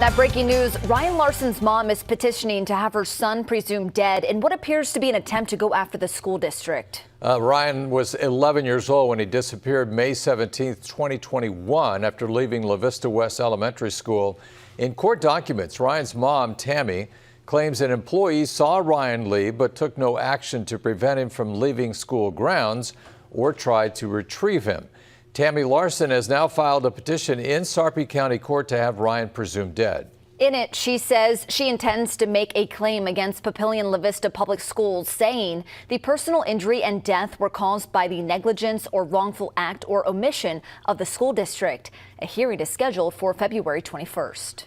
That breaking news, Ryan Larsen's mom is petitioning to have her son presumed dead in what appears to be an attempt to go after the school district. Ryan was 11 years old when he disappeared May 17, 2021, after leaving La Vista West Elementary School. In court documents, Ryan's mom, Tammy, claims an employee saw Ryan leave but took no action to prevent him from leaving school grounds or tried to retrieve him. Tammy Larsen has now filed a petition in Sarpy County Court to have Ryan presumed dead. In it, she says she intends to make a claim against Papillion La Vista Public Schools, saying the personal injury and death were caused by the negligence or wrongful act or omission of the school district. A hearing is scheduled for February 21st.